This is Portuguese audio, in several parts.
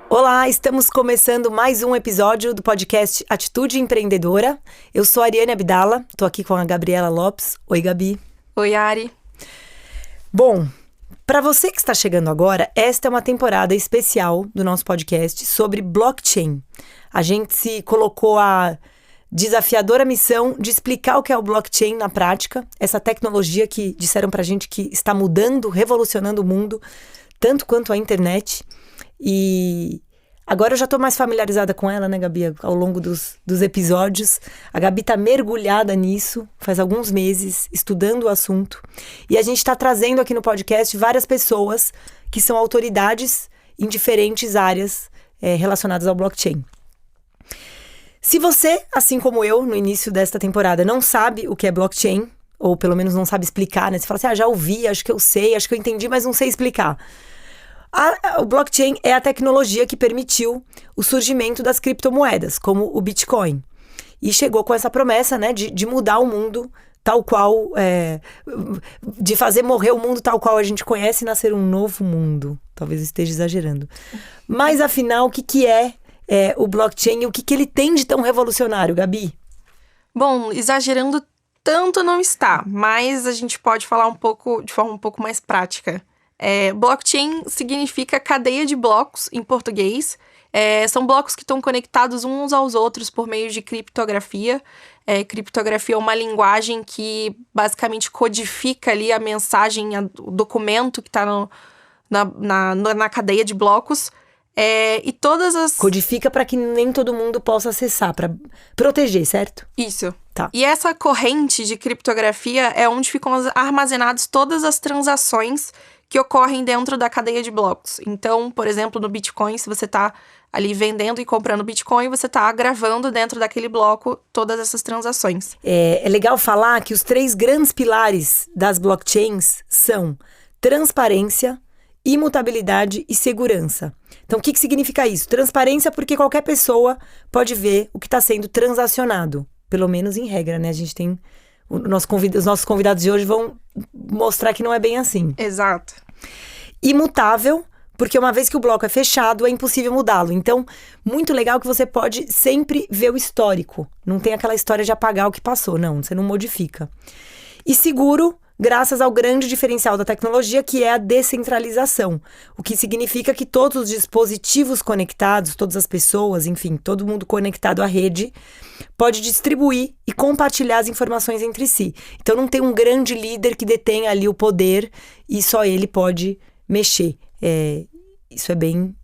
Olá, estamos começando mais um episódio do podcast Atitude Empreendedora. Eu sou a Ariane Abdala, estou aqui com a Gabriela Lopes. Oi, Gabi. Oi, Ari. Bom, para você que está chegando agora, esta é uma temporada especial do nosso podcast sobre blockchain. A gente se colocou a desafiadora missão de explicar o que é o blockchain na prática, essa tecnologia que disseram pra gente que está mudando, revolucionando o mundo, tanto quanto a internet. E agora eu já tô mais familiarizada com ela, né, Gabi? Ao longo dos episódios. A Gabi tá mergulhada nisso faz alguns meses, estudando o assunto. E a gente tá trazendo aqui no podcast várias pessoas que são autoridades em diferentes áreas relacionadas ao blockchain. Se você, assim como eu, no início desta temporada, não sabe o que é blockchain, ou pelo menos não sabe explicar, né? Você fala assim, já ouvi, acho que eu sei, acho que eu entendi, mas não sei explicar. O blockchain é a tecnologia que permitiu o surgimento das criptomoedas, como o Bitcoin. E chegou com essa promessa, né, de mudar o mundo tal qual, de fazer morrer o mundo tal qual a gente conhece e nascer um novo mundo. Talvez eu esteja exagerando. Mas, afinal, o que é o blockchain e o que ele tem de tão revolucionário, Gabi? Bom, exagerando tanto não está, mas a gente pode falar de forma um pouco mais prática. Blockchain significa cadeia de blocos em português. São blocos que estão conectados uns aos outros por meio de criptografia. Criptografia é uma linguagem que basicamente codifica ali a mensagem, o documento que está na cadeia de blocos. E todas as... Codifica para que nem todo mundo possa acessar, para proteger, certo? Isso. Tá. E essa corrente de criptografia é onde ficam armazenadas todas as transações que ocorrem dentro da cadeia de blocos. Então, por exemplo, no Bitcoin, se você está ali vendendo e comprando Bitcoin, você está gravando dentro daquele bloco todas essas transações. É legal falar que os 3 grandes pilares das blockchains são transparência, imutabilidade e segurança. Então, o que significa isso? Transparência porque qualquer pessoa pode ver o que está sendo transacionado. Pelo menos em regra, né? A gente tem... Os nossos convidados de hoje vão mostrar que não é bem assim. Exato. Imutável, porque uma vez que o bloco é fechado, é impossível mudá-lo. Então, muito legal que você pode sempre ver o histórico. Não tem aquela história de apagar o que passou, não. Você não modifica. E seguro, graças ao grande diferencial da tecnologia, que é a descentralização. O que significa que todos os dispositivos conectados, todas as pessoas, enfim, todo mundo conectado à rede, pode distribuir e compartilhar as informações entre si. Então não tem um grande líder que detém ali o poder e só ele pode mexer. Isso é bem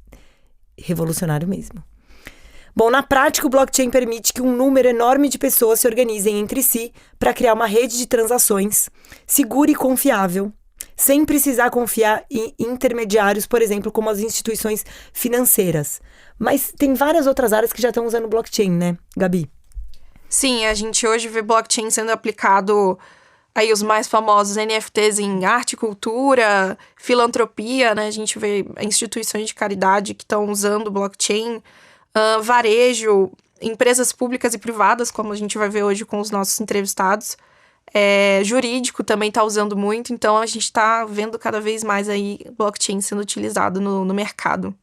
revolucionário mesmo. Bom, na prática, o blockchain permite que um número enorme de pessoas se organizem entre si para criar uma rede de transações segura e confiável, sem precisar confiar em intermediários, por exemplo, como as instituições financeiras. Mas tem várias outras áreas que já estão usando blockchain, né, Gabi? Sim, a gente hoje vê blockchain sendo aplicado, aí os mais famosos NFTs em arte, cultura, filantropia, né? A gente vê instituições de caridade que estão usando blockchain, varejo, empresas públicas e privadas, como a gente vai ver hoje com os nossos entrevistados. Jurídico também está usando muito, então a gente está vendo cada vez mais aí blockchain sendo utilizado no mercado.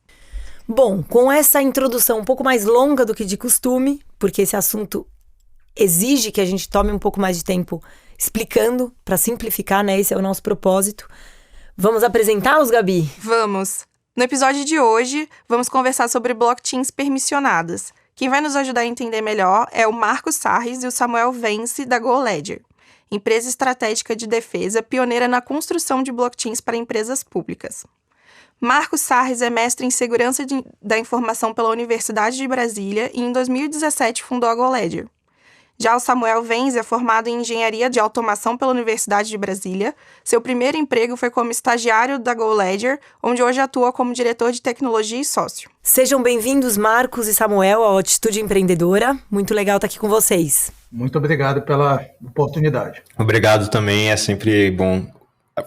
Bom, com essa introdução um pouco mais longa do que de costume, porque esse assunto exige que a gente tome um pouco mais de tempo explicando, para simplificar, né? Esse é o nosso propósito. Vamos apresentá-los, Gabi? Vamos! No episódio de hoje, vamos conversar sobre blockchains permissionadas. Quem vai nos ajudar a entender melhor é o Marcos Sarris e o Samuel Vence, da GoLedger, empresa estratégica de defesa pioneira na construção de blockchains para empresas públicas. Marcos Sarris é mestre em Segurança da Informação pela Universidade de Brasília e em 2017 fundou a GoLedger. Já o Samuel Vence é formado em Engenharia de Automação pela Universidade de Brasília. Seu primeiro emprego foi como estagiário da GoLedger, onde hoje atua como diretor de tecnologia e sócio. Sejam bem-vindos, Marcos e Samuel, ao Atitude Empreendedora. Muito legal estar aqui com vocês. Muito obrigado pela oportunidade. Obrigado também, é sempre bom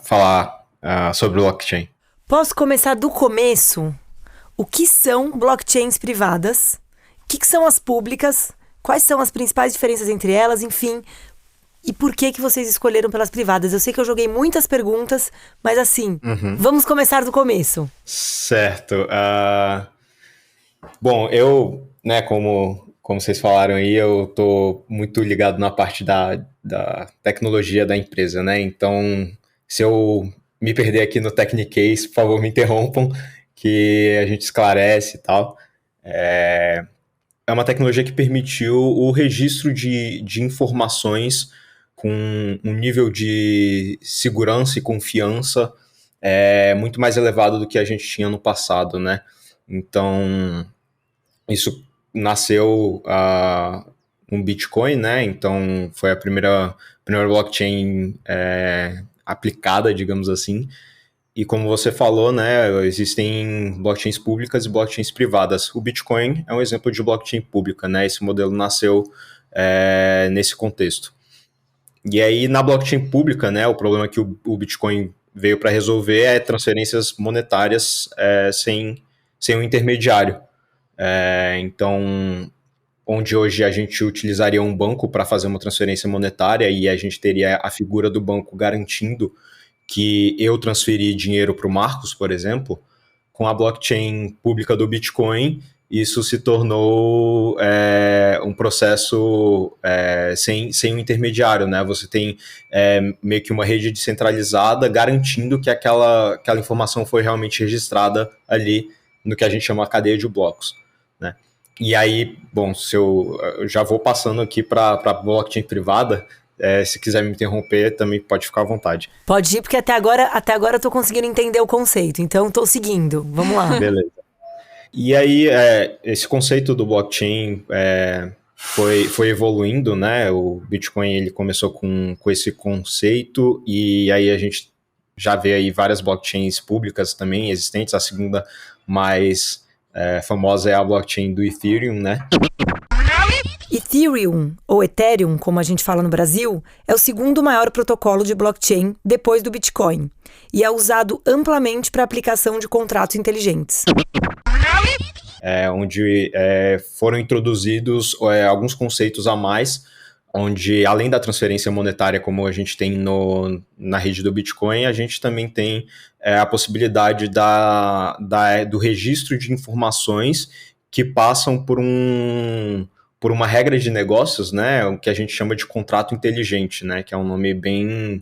falar sobre blockchain. Posso começar do começo? O que são blockchains privadas? O que são as públicas? Quais são as principais diferenças entre elas? Enfim, e por que vocês escolheram pelas privadas? Eu sei que eu joguei muitas perguntas, mas assim, vamos começar do começo. Certo. Bom, eu, né, como vocês falaram aí, eu tô muito ligado na parte da tecnologia da empresa, né? Então, se eu me perder aqui no Technicase, por favor, me interrompam, que a gente esclarece e tal. É uma tecnologia que permitiu o registro de informações com um nível de segurança e confiança muito mais elevado do que a gente tinha no passado, né? Então, isso nasceu um Bitcoin, né? Então, foi a primeira blockchain aplicada, digamos assim. E como você falou, né, existem blockchains públicas e blockchains privadas. O Bitcoin é um exemplo de blockchain pública, né? Esse modelo nasceu nesse contexto. E aí, na blockchain pública, né, o problema que o Bitcoin veio para resolver é transferências monetárias sem um intermediário. Então, onde hoje a gente utilizaria um banco para fazer uma transferência monetária e a gente teria a figura do banco garantindo que eu transferi dinheiro para o Marcos, por exemplo, com a blockchain pública do Bitcoin, isso se tornou um processo sem um intermediário, né? Você tem meio que uma rede descentralizada garantindo que aquela informação foi realmente registrada ali no que a gente chama de cadeia de blocos, né? E aí, bom, eu já vou passando aqui para a blockchain privada. Se quiser me interromper, também pode ficar à vontade. Pode ir, porque até agora eu tô conseguindo entender o conceito, então tô seguindo. Vamos lá. Beleza. E aí, esse conceito do blockchain foi evoluindo, né? O Bitcoin ele começou com esse conceito, e aí a gente já vê aí várias blockchains públicas também existentes. A segunda mais famosa é a blockchain do Ethereum, né? Ethereum, ou Ethereum, como a gente fala no Brasil, é o segundo maior protocolo de blockchain depois do Bitcoin e é usado amplamente para aplicação de contratos inteligentes. Onde foram introduzidos alguns conceitos a mais, onde além da transferência monetária como a gente tem na rede do Bitcoin, a gente também tem a possibilidade do registro de informações que passam por uma regra de negócios, né, o que a gente chama de contrato inteligente, né, que é um nome bem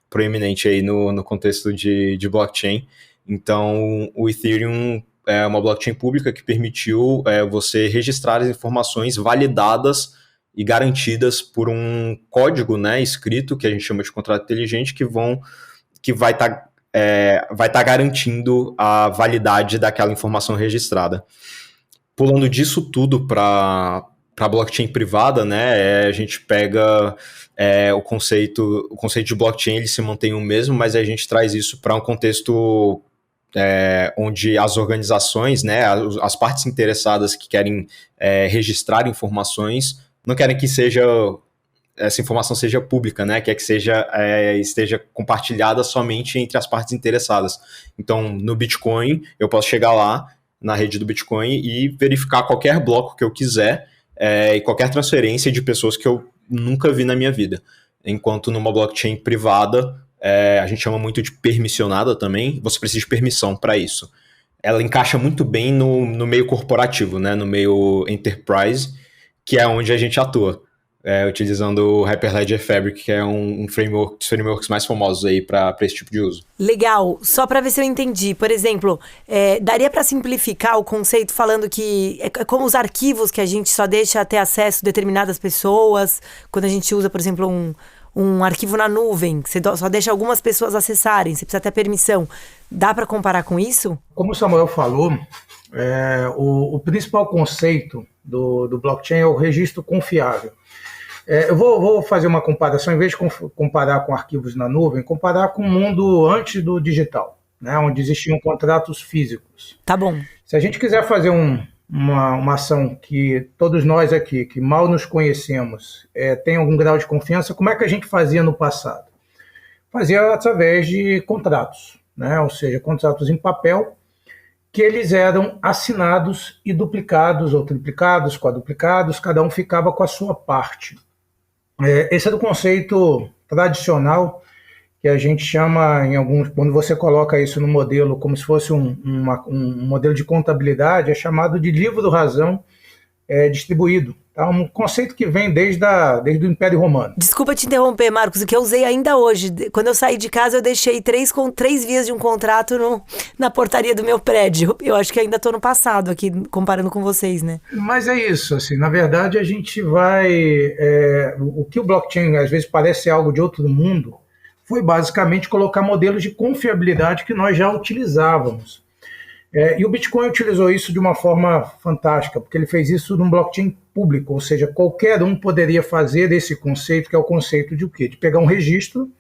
proeminente aí no contexto de blockchain. Então, o Ethereum é uma blockchain pública que permitiu você registrar as informações validadas e garantidas por um código, né, escrito, que a gente chama de contrato inteligente, que vai estar garantindo a validade daquela informação registrada. Pulando disso tudo para blockchain privada, né, a gente pega o conceito de blockchain, ele se mantém o mesmo, mas a gente traz isso para um contexto onde as organizações, né, as partes interessadas que querem registrar informações, não querem que essa informação seja pública, né, quer que esteja compartilhada somente entre as partes interessadas. Então, no Bitcoin, eu posso chegar lá na rede do Bitcoin e verificar qualquer bloco que eu quiser, e qualquer transferência de pessoas que eu nunca vi na minha vida. Enquanto numa blockchain privada, a gente chama muito de permissionada também, você precisa de permissão para isso. Ela encaixa muito bem no meio corporativo, né, no meio enterprise, que é onde a gente atua, utilizando o Hyperledger Fabric, que é um framework, dos frameworks mais famosos aí para esse tipo de uso. Legal, só para ver se eu entendi. Por exemplo, daria para simplificar o conceito falando que é como os arquivos que a gente só deixa ter acesso a determinadas pessoas, quando a gente usa, por exemplo, um arquivo na nuvem, que você só deixa algumas pessoas acessarem, você precisa ter permissão. Dá para comparar com isso? Como o Samuel falou, o principal conceito do blockchain é o registro confiável. Eu vou fazer uma comparação, em vez de comparar com arquivos na nuvem, comparar com o mundo antes do digital, né, onde existiam contratos físicos. Tá bom. Se a gente quiser fazer uma ação que todos nós aqui, que mal nos conhecemos, tem algum grau de confiança, como é que a gente fazia no passado? Fazia através de contratos, né, ou seja, contratos em papel, que eles eram assinados e duplicados, ou triplicados, quadruplicados, cada um ficava com a sua parte. Esse é do conceito tradicional que a gente chama em alguns, quando você coloca isso no modelo como se fosse um modelo de contabilidade, é chamado de livro-razão distribuído. Tá? Um conceito que vem desde o Império Romano. Desculpa te interromper, Marcos, o que eu usei ainda hoje. Quando eu saí de casa, eu deixei três vias de um contrato na portaria do meu prédio. Eu acho que ainda estou no passado aqui, comparando com vocês, né? Mas é isso, assim, na verdade a gente vai... o que o blockchain às vezes parece algo de outro mundo, foi basicamente colocar modelos de confiabilidade que nós já utilizávamos. E o Bitcoin utilizou isso de uma forma fantástica, porque ele fez isso num blockchain público, ou seja, qualquer um poderia fazer esse conceito, que é o conceito de o quê? De pegar um registro,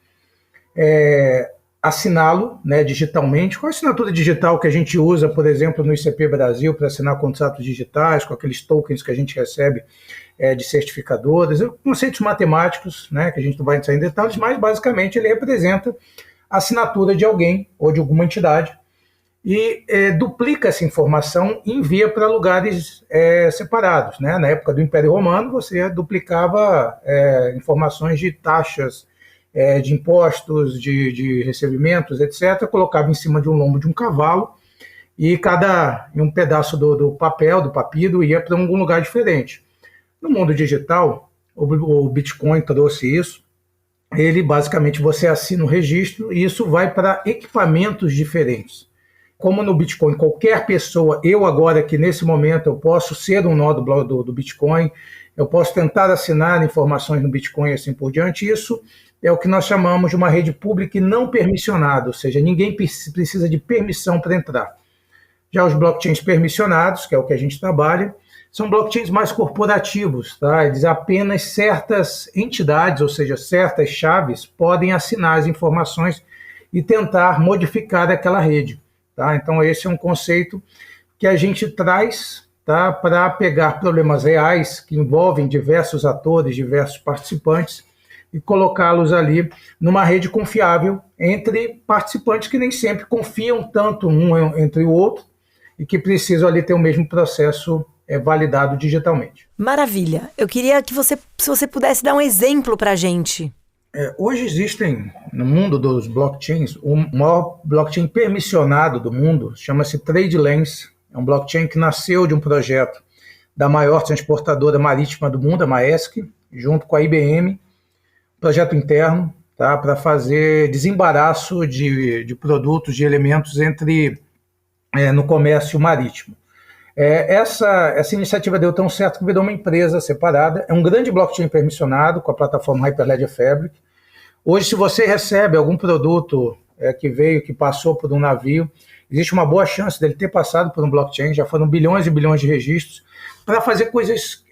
assiná-lo, né, digitalmente, com a assinatura digital que a gente usa, por exemplo, no ICP Brasil, para assinar contratos digitais, com aqueles tokens que a gente recebe de certificadoras, conceitos matemáticos, né, que a gente não vai entrar em detalhes, mas basicamente ele representa a assinatura de alguém ou de alguma entidade, e duplica essa informação e envia para lugares separados. Né? Na época do Império Romano, você duplicava informações de taxas, de impostos, de recebimentos, etc., colocava em cima de um lombo de um cavalo e um pedaço do papel, do papiro, ia para algum lugar diferente. No mundo digital, o Bitcoin trouxe isso. Ele, basicamente, você assina o registro e isso vai para equipamentos diferentes. Como no Bitcoin, qualquer pessoa, eu agora que nesse momento eu posso ser um nó do Bitcoin, eu posso tentar assinar informações no Bitcoin e assim por diante, isso é o que nós chamamos de uma rede pública e não permissionada, ou seja, ninguém precisa de permissão para entrar. Já os blockchains permissionados, que é o que a gente trabalha, são blockchains mais corporativos, tá? Eles apenas certas entidades, ou seja, certas chaves, podem assinar as informações e tentar modificar aquela rede. Tá? Então, esse é um conceito que a gente traz, tá, para pegar problemas reais que envolvem diversos atores, diversos participantes e colocá-los ali numa rede confiável entre participantes que nem sempre confiam tanto um entre o outro e que precisam ali ter o mesmo processo validado digitalmente. Maravilha. Eu queria que se você pudesse dar um exemplo para a gente. Hoje existem, no mundo dos blockchains, o maior blockchain permissionado do mundo, chama-se TradeLens. É um blockchain que nasceu de um projeto da maior transportadora marítima do mundo, a Maersk, junto com a IBM, projeto interno, tá, para fazer desembaraço de produtos, de elementos no comércio marítimo. Essa iniciativa deu tão certo que virou uma empresa separada. É um grande blockchain permissionado com a plataforma Hyperledger Fabric. Hoje, se você recebe algum produto que passou por um navio, existe uma boa chance dele ter passado por um blockchain, já foram bilhões e bilhões de registros, para fazer coisas,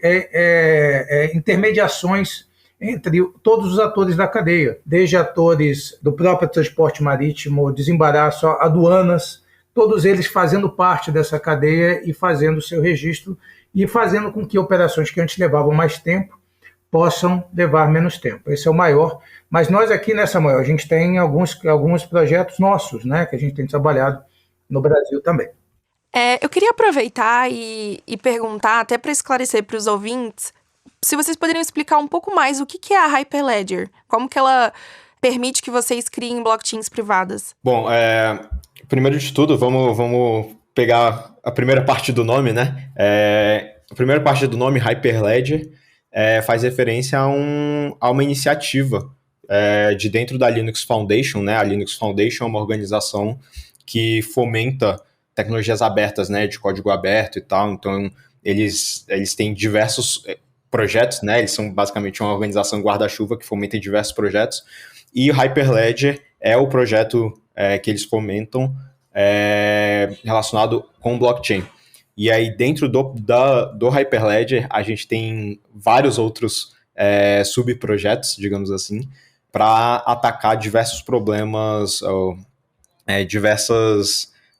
intermediações entre todos os atores da cadeia, desde atores do próprio transporte marítimo, desembaraço, aduanas, todos eles fazendo parte dessa cadeia e fazendo o seu registro e fazendo com que operações que antes levavam mais tempo possam levar menos tempo. Esse é o maior. Mas nós aqui nessa maior, a gente tem alguns projetos nossos, né, que a gente tem trabalhado no Brasil também. Eu queria aproveitar e perguntar, até para esclarecer para os ouvintes, se vocês poderiam explicar um pouco mais o que é a Hyperledger, como que ela permite que vocês criem blockchains privadas. Bom, primeiro de tudo, vamos pegar a primeira parte do nome, né? A primeira parte do nome, Hyperledger, faz referência a uma iniciativa de dentro da Linux Foundation, né? A Linux Foundation é uma organização que fomenta tecnologias abertas, né? De código aberto e tal. Então, eles têm diversos projetos, né? Eles são basicamente uma organização guarda-chuva que fomenta diversos projetos. E o Hyperledger é o projeto que eles fomentam relacionado com blockchain. E aí, dentro do Hyperledger, a gente tem vários outros subprojetos, digamos assim, para atacar diversos problemas,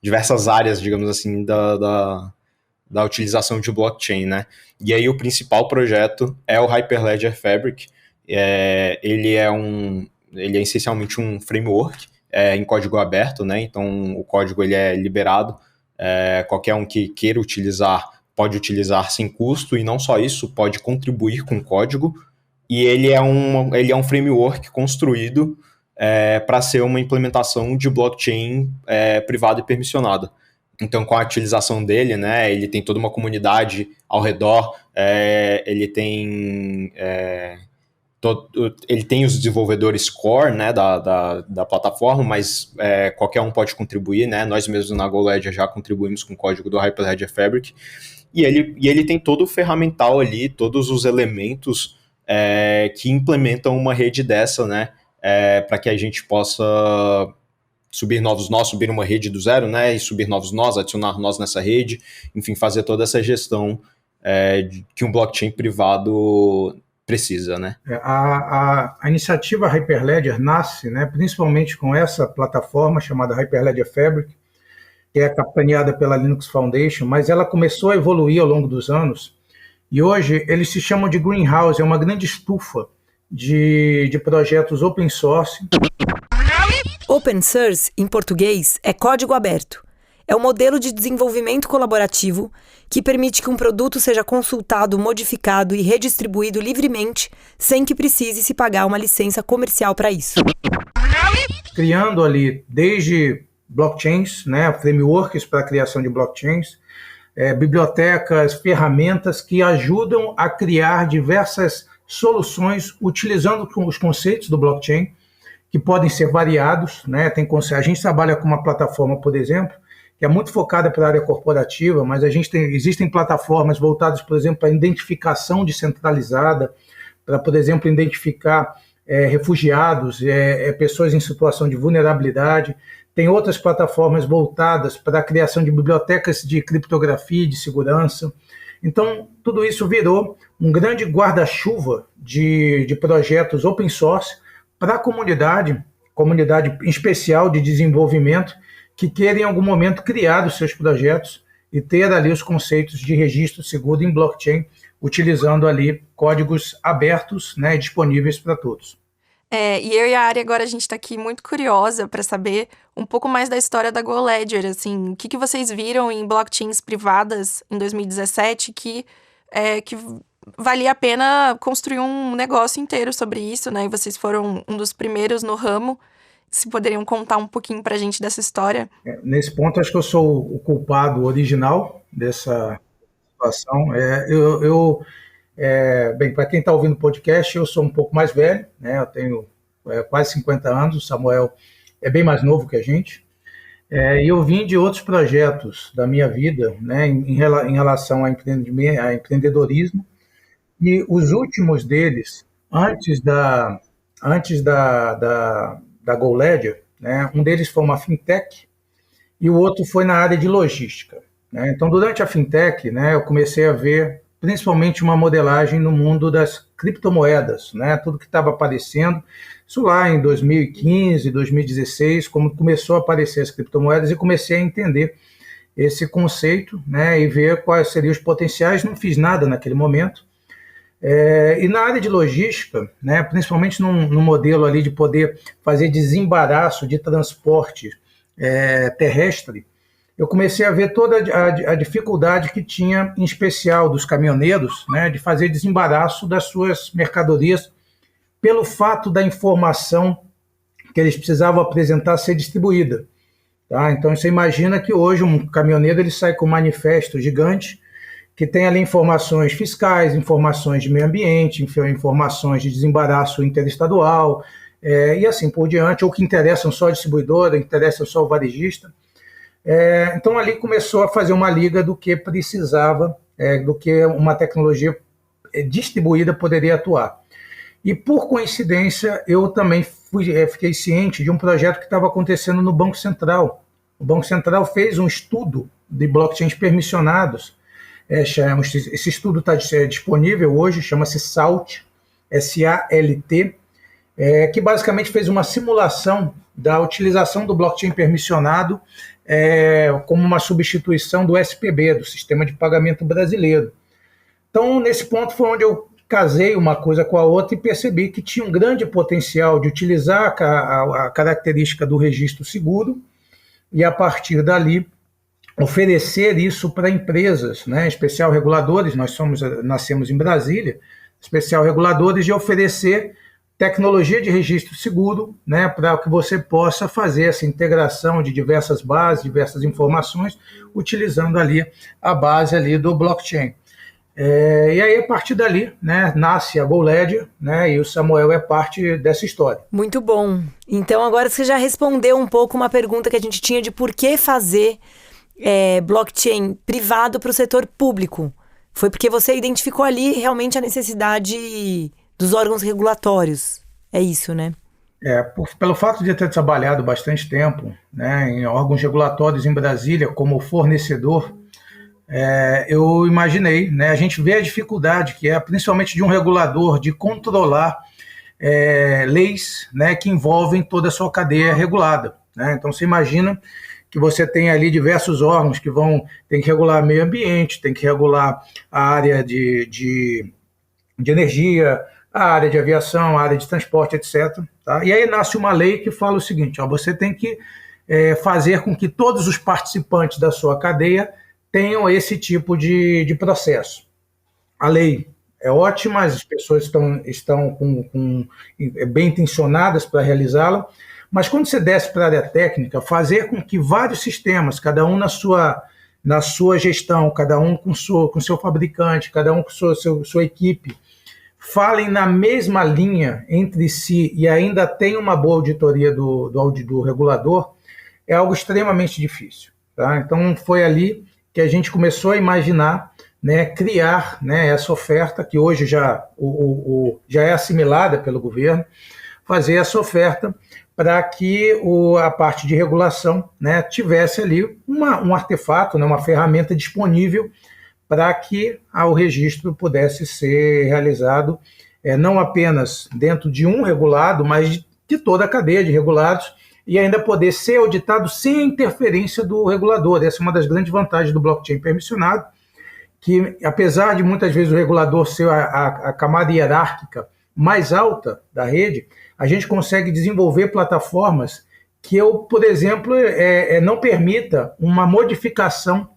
diversas áreas, digamos assim, da utilização de blockchain, né? E aí, o principal projeto é o Hyperledger Fabric. Ele é essencialmente um framework em código aberto, né? Então, o código ele é liberado. Qualquer um que queira utilizar pode utilizar sem custo, e não só isso, pode contribuir com o código e ele é um framework construído para ser uma implementação de blockchain privada e permissionada. Então, com a utilização dele, né, ele tem toda uma comunidade ao redor, ele tem os desenvolvedores core, né, da plataforma, mas qualquer um pode contribuir, né? Nós mesmos na GoLedger já contribuímos com o código do Hyperledger Fabric, e ele tem todo o ferramental ali, todos os elementos que implementam uma rede dessa, né, para que a gente possa subir novos nós, subir uma rede do zero, né, e subir novos nós, adicionar nós nessa rede, enfim, fazer toda essa gestão que um blockchain privado precisa, né? A iniciativa Hyperledger nasce, né, principalmente com essa plataforma chamada Hyperledger Fabric, que é capitaneada pela Linux Foundation, mas ela começou a evoluir ao longo dos anos, e hoje eles se chamam de Greenhouse, é uma grande estufa de projetos open source. Open source, em português, é código aberto. É um modelo de desenvolvimento colaborativo que permite que um produto seja consultado, modificado e redistribuído livremente, sem que precise se pagar uma licença comercial para isso. Criando ali desde blockchains, né, frameworks para a criação de blockchains, bibliotecas, ferramentas que ajudam a criar diversas soluções utilizando os conceitos do blockchain, que podem ser variados, né? A gente trabalha com uma plataforma, por exemplo, que é muito focada para a área corporativa, mas existem plataformas voltadas, por exemplo, para identificação descentralizada, para, por exemplo, identificar refugiados, pessoas em situação de vulnerabilidade. Tem outras plataformas voltadas para a criação de bibliotecas de criptografia e de segurança. Então, tudo isso virou um grande guarda-chuva de projetos open source para a comunidade em especial de desenvolvimento, que queira em algum momento criar os seus projetos e ter ali os conceitos de registro seguro em blockchain, utilizando ali códigos abertos, né, disponíveis para todos. E eu e a Ari agora a gente está aqui muito curiosa para saber um pouco mais da história da GoLedger, assim, o que vocês viram em blockchains privadas em 2017 que valia a pena construir um negócio inteiro sobre isso, né? E vocês foram um dos primeiros no ramo. Se poderiam contar um pouquinho para a gente dessa história. Nesse ponto, acho que eu sou o culpado original dessa situação. Bem, para quem está ouvindo o podcast, eu sou um pouco mais velho, né? Eu tenho quase 50 anos, o Samuel é bem mais novo que a gente. E eu vim de outros projetos da minha vida, né, em relação a empreendedorismo, e os últimos deles, antes da GoLedger, né, um deles foi uma fintech e o outro foi na área de logística, né? Então, durante a fintech, né, eu comecei a ver principalmente uma modelagem no mundo das criptomoedas, né, tudo que estava aparecendo, isso lá em 2015, 2016, como começou a aparecer as criptomoedas, e comecei a entender esse conceito, né, e ver quais seriam os potenciais. Não fiz nada naquele momento. E na área de logística, né, principalmente no modelo ali de poder fazer desembaraço de transporte terrestre, eu comecei a ver toda a dificuldade que tinha, em especial dos caminhoneiros, né, de fazer desembaraço das suas mercadorias, pelo fato da informação que eles precisavam apresentar ser distribuída. Tá? Então, você imagina que hoje um caminhoneiro ele sai com um manifesto gigante, que tem ali informações fiscais, informações de meio ambiente, informações de desembaraço interestadual, e assim por diante, ou que interessam só a distribuidora, interessam só o varejista. Então, ali começou a fazer uma liga do que precisava, do que uma tecnologia distribuída poderia atuar. E, por coincidência, eu também fiquei ciente de um projeto que estava acontecendo no Banco Central. O Banco Central fez um estudo de blockchains permissionados. Esse estudo está disponível hoje, chama-se SALT, S-A-L-T, que basicamente fez uma simulação da utilização do blockchain permissionado como uma substituição do SPB, do Sistema de Pagamento Brasileiro. Então, nesse ponto foi onde eu casei uma coisa com a outra e percebi que tinha um grande potencial de utilizar a característica do registro seguro e, a partir dali, oferecer isso para empresas, né, em especial reguladores. Nós nascemos em Brasília, especial reguladores de oferecer tecnologia de registro seguro, né, para que você possa fazer essa integração de diversas bases, diversas informações, utilizando ali a base ali do blockchain. E aí, a partir dali, né, nasce a GoLedger, né, e o Samuel é parte dessa história. Muito bom. Então, agora você já respondeu um pouco uma pergunta que a gente tinha de por que fazer blockchain privado para o setor público. Foi porque você identificou ali realmente a necessidade dos órgãos regulatórios. É isso, né? Pelo fato de eu ter trabalhado bastante tempo, né, em órgãos regulatórios em Brasília como fornecedor, eu imaginei, né, a gente vê a dificuldade que é principalmente de um regulador de controlar leis, né, que envolvem toda a sua cadeia regulada, né? Então você imagina que você tem ali diversos órgãos que tem que regular meio ambiente, tem que regular a área de energia, a área de aviação, a área de transporte, etc. Tá? E aí nasce uma lei que fala o seguinte, você tem que fazer com que todos os participantes da sua cadeia tenham esse tipo de processo. A lei é ótima, as pessoas estão bem intencionadas para realizá-la, mas quando você desce para a área técnica, fazer com que vários sistemas, cada um na sua gestão, cada um com seu fabricante, cada um com sua equipe, falem na mesma linha entre si e ainda tenham uma boa auditoria do regulador, é algo extremamente difícil. Tá? Então, foi ali que a gente começou a imaginar, né, criar, né, essa oferta, que hoje já é assimilada pelo governo, fazer essa oferta para que a parte de regulação, né, tivesse ali um artefato, né, uma ferramenta disponível para que o registro pudesse ser realizado não apenas dentro de um regulado, mas de toda a cadeia de regulados, e ainda poder ser auditado sem a interferência do regulador. Essa é uma das grandes vantagens do blockchain permissionado, que apesar de muitas vezes o regulador ser a camada hierárquica mais alta da rede, a gente consegue desenvolver plataformas que por exemplo, não permita uma modificação,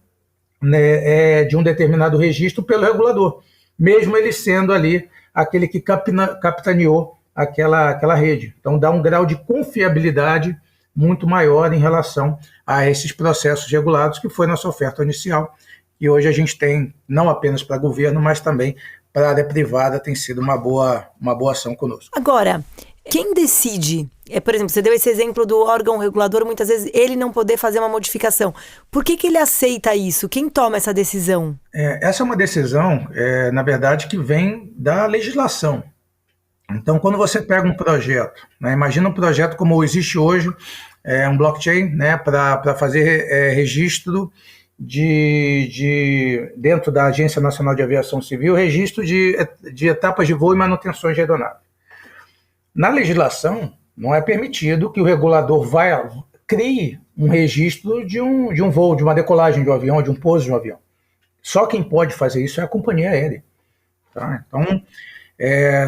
né, de um determinado registro pelo regulador, mesmo ele sendo ali aquele que capitaneou aquela rede. Então dá um grau de confiabilidade muito maior em relação a esses processos regulados, que foi nossa oferta inicial, e hoje a gente tem, não apenas para governo, mas também para a área privada, tem sido uma boa ação conosco. Agora, quem decide, por exemplo, você deu esse exemplo do órgão regulador, muitas vezes ele não poder fazer uma modificação. Por que ele aceita isso? Quem toma essa decisão? Essa é uma decisão, na verdade, que vem da legislação. Então, quando você pega um projeto, né, imagina um projeto como existe hoje, um blockchain, né, para fazer registro dentro da Agência Nacional de Aviação Civil, registro de etapas de voo e manutenções de aeronave. Na legislação, não é permitido que o regulador crie um registro de um voo, de uma decolagem de um avião, de um pouso de um avião. Só quem pode fazer isso é a companhia aérea. Tá? Então,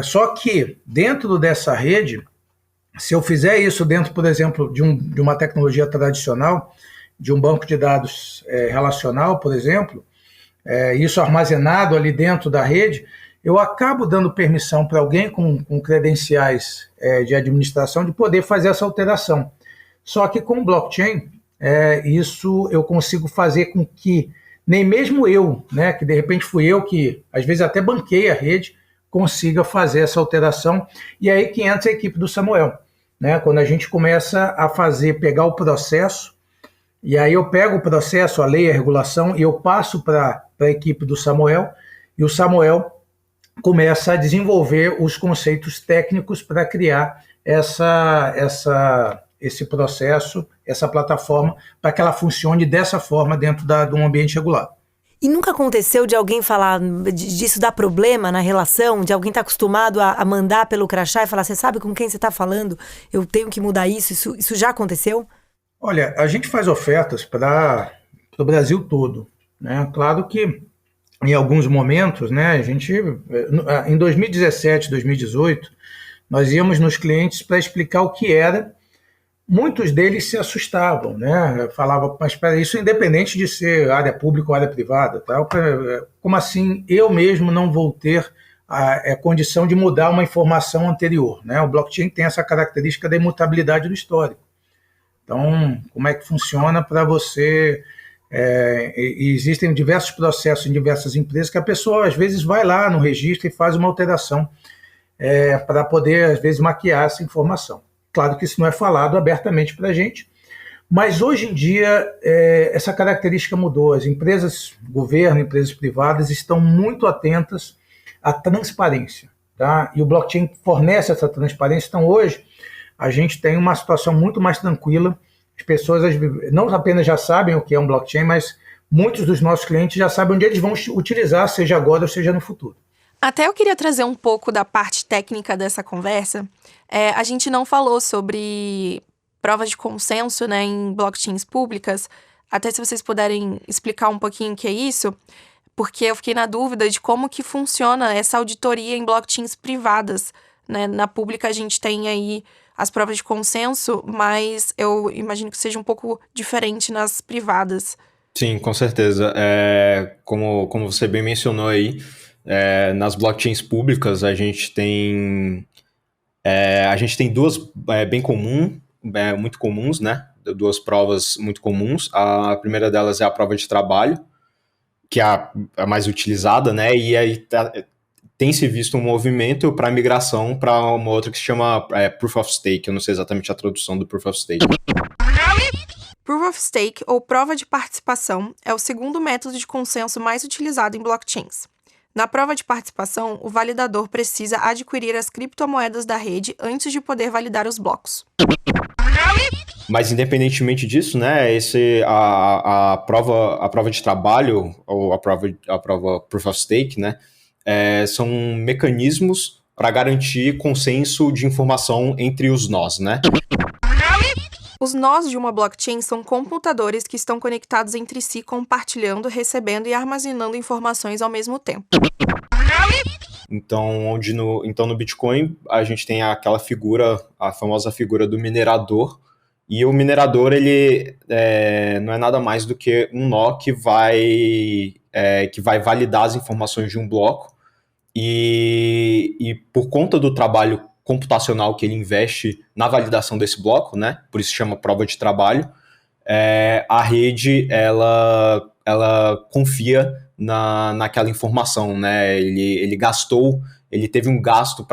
só que dentro dessa rede, se eu fizer isso dentro, por exemplo, de uma tecnologia tradicional, de um banco de dados relacional, por exemplo, isso armazenado ali dentro da rede, eu acabo dando permissão para alguém com credenciais de administração de poder fazer essa alteração. Só que com o blockchain, isso eu consigo fazer com que nem mesmo eu, né, que de repente fui eu que às vezes até banquei a rede, consiga fazer essa alteração, e aí que entra a equipe do Samuel, né? Quando a gente começa a pegar o processo, e aí eu pego o processo, a lei, a regulação, e eu passo para a equipe do Samuel, e o Samuel começa a desenvolver os conceitos técnicos para criar esse processo, essa plataforma, para que ela funcione dessa forma dentro de um ambiente regulado. E nunca aconteceu de alguém falar disso dar problema na relação, de alguém estar acostumado a mandar pelo crachá e falar, você sabe com quem você está falando? Eu tenho que mudar isso? Isso já aconteceu? Olha, a gente faz ofertas para o Brasil todo, né? Claro que em alguns momentos, né, a gente, em 2017, 2018, nós íamos nos clientes para explicar o que era. Muitos deles se assustavam, né? Falavam, mas espera, isso é independente de ser área pública ou área privada, tal. Como assim eu mesmo não vou ter condição de mudar uma informação anterior, né? O blockchain tem essa característica da imutabilidade do histórico. Então, como é que funciona para você... existem diversos processos em diversas empresas que a pessoa, às vezes, vai lá no registro e faz uma alteração para poder, às vezes, maquiar essa informação. Claro que isso não é falado abertamente para a gente, mas hoje em dia essa característica mudou. As empresas, governo, empresas privadas estão muito atentas à transparência, tá? E o blockchain fornece essa transparência. Então, hoje, a gente tem uma situação muito mais tranquila. As pessoas não apenas já sabem o que é um blockchain, mas muitos dos nossos clientes já sabem onde eles vão utilizar, seja agora ou seja no futuro. Até eu queria trazer um pouco da parte técnica dessa conversa. A gente não falou sobre provas de consenso, né, em blockchains públicas. Até se vocês puderem explicar um pouquinho o que é isso, porque eu fiquei na dúvida de como que funciona essa auditoria em blockchains privadas, né? Na pública a gente tem aí as provas de consenso, mas eu imagino que seja um pouco diferente nas privadas. Sim, com certeza. Como você bem mencionou aí, nas blockchains públicas a gente tem duas muito comuns, né? Duas provas muito comuns. A primeira delas é a prova de trabalho, que é a mais utilizada, né? E aí tem-se visto um movimento para a migração para uma outra que se chama Proof of Stake. Eu não sei exatamente a tradução do Proof of Stake. Proof of Stake, ou prova de participação, é o segundo método de consenso mais utilizado em blockchains. Na prova de participação, o validador precisa adquirir as criptomoedas da rede antes de poder validar os blocos. Mas independentemente disso, né, a prova de trabalho, ou a prova Proof of Stake, né, são mecanismos para garantir consenso de informação entre os nós, né? Os nós de uma blockchain são computadores que estão conectados entre si, compartilhando, recebendo e armazenando informações ao mesmo tempo. Então, no Bitcoin, a gente tem aquela figura, a famosa figura do minerador, e o minerador, ele não é nada mais do que um nó que vai validar as informações de um bloco, e por conta do trabalho computacional que ele investe na validação desse bloco, né? Por isso chama prova de trabalho. A rede ela confia naquela informação, né? Ele teve um gasto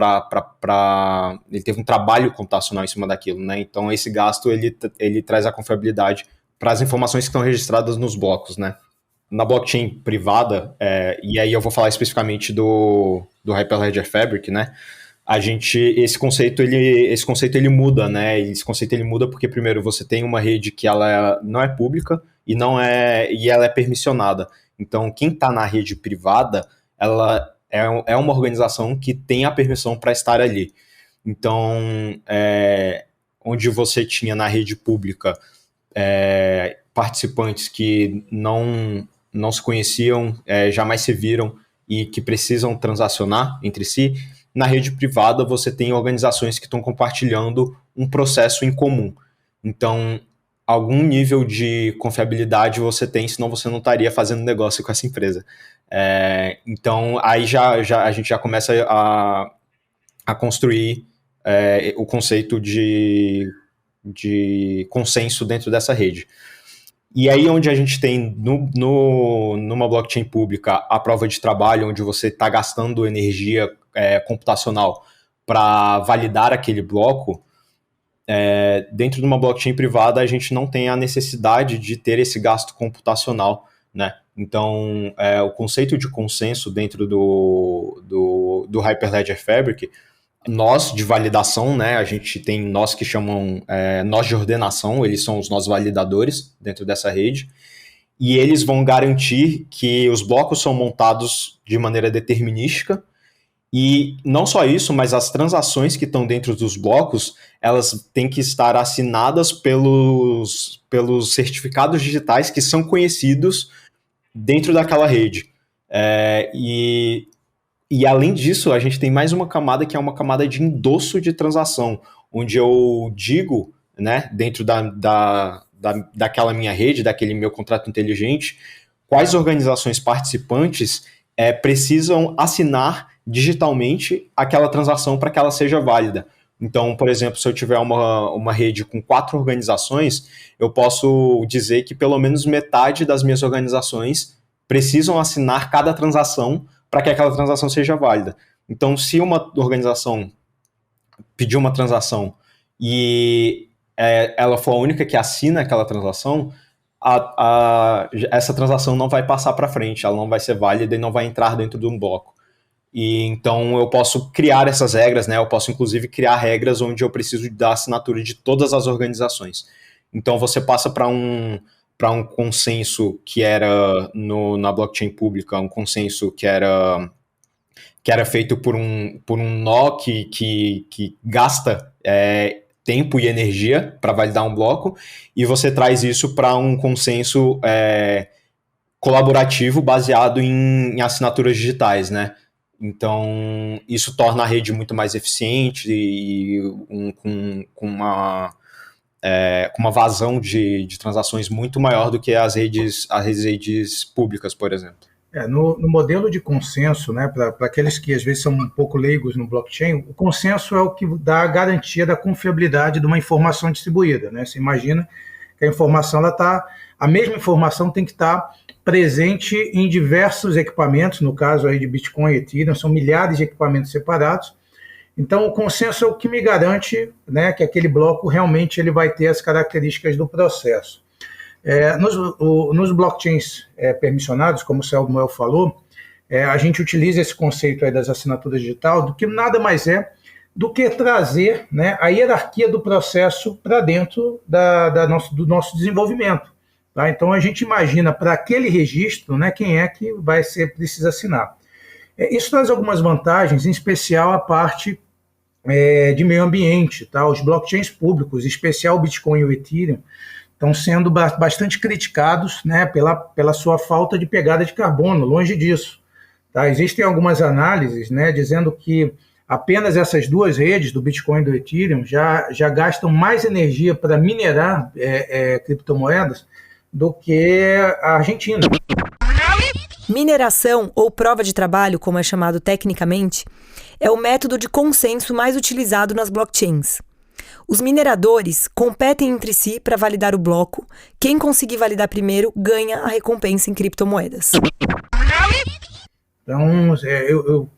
ele teve um trabalho computacional em cima daquilo, né? Então esse gasto ele traz a confiabilidade para as informações que estão registradas nos blocos, né? Na blockchain privada, e aí eu vou falar especificamente do Hyperledger Fabric, né? Esse conceito ele muda, né? Esse conceito ele muda porque primeiro você tem uma rede que ela não é pública e ela é permissionada. Então quem está na rede privada, ela é uma organização que tem a permissão para estar ali. Então onde você tinha na rede pública participantes que não se conheciam, jamais se viram e que precisam transacionar entre si, na rede privada você tem organizações que estão compartilhando um processo em comum. Então, algum nível de confiabilidade você tem, senão você não estaria fazendo negócio com essa empresa. Então, aí a gente já começa a construir o conceito de consenso dentro dessa rede. E aí onde a gente tem numa blockchain pública a prova de trabalho, onde você está gastando energia computacional para validar aquele bloco, dentro de uma blockchain privada a gente não tem a necessidade de ter esse gasto computacional, né? Então o conceito de consenso dentro do Hyperledger Fabric, nós de validação, né? A gente tem nós que chamam nós de ordenação, eles são os nós validadores dentro dessa rede, e eles vão garantir que os blocos são montados de maneira determinística, e não só isso, mas as transações que estão dentro dos blocos, elas têm que estar assinadas pelos certificados digitais que são conhecidos dentro daquela rede. E além disso, a gente tem mais uma camada que é uma camada de endosso de transação, onde eu digo, né, dentro daquela minha rede, daquele meu contrato inteligente, quais organizações participantes precisam assinar digitalmente aquela transação para que ela seja válida. Então, por exemplo, se eu tiver uma rede com 4 organizações, eu posso dizer que pelo menos metade das minhas organizações precisam assinar cada transação para que aquela transação seja válida. Então, se uma organização pedir uma transação e ela for a única que assina aquela transação, essa transação não vai passar para frente, ela não vai ser válida e não vai entrar dentro de um bloco. E então eu posso criar essas regras, né? Eu posso inclusive criar regras onde eu preciso da assinatura de todas as organizações. Então você passa para um consenso que era na blockchain pública, um consenso que era feito por um nó que gasta tempo e energia para validar um bloco, e você traz isso para um consenso colaborativo baseado em assinaturas digitais, né? Então, isso torna a rede muito mais eficiente e com uma vazão de transações muito maior do que as redes públicas, por exemplo. No modelo de consenso, né, para aqueles que às vezes são um pouco leigos no blockchain, o consenso é o que dá a garantia da confiabilidade de uma informação distribuída, né? Você imagina que a mesma informação tem que estar presente em diversos equipamentos, no caso aí de Bitcoin e Ethereum, são milhares de equipamentos separados. Então, o consenso é o que me garante, né, que aquele bloco realmente ele vai ter as características do processo. Nos blockchains permissionados, como o Samuel falou, a gente utiliza esse conceito aí das assinaturas digitais, do que nada mais do que trazer, né, a hierarquia do processo para dentro do nosso desenvolvimento. Tá? Então, a gente imagina para aquele registro, né, quem é que precisa assinar. Isso traz algumas vantagens, em especial a parte de meio ambiente. Tá? Os blockchains públicos, em especial o Bitcoin e o Ethereum, estão sendo bastante criticados, né, pela sua falta de pegada de carbono, longe disso. Tá? Existem algumas análises, né, dizendo que apenas essas 2 redes, do Bitcoin e do Ethereum, já gastam mais energia para minerar criptomoedas do que a Argentina. Mineração, ou prova de trabalho, como é chamado tecnicamente, é o método de consenso mais utilizado nas blockchains. Os mineradores competem entre si para validar o bloco. Quem conseguir validar primeiro ganha a recompensa em criptomoedas. Então,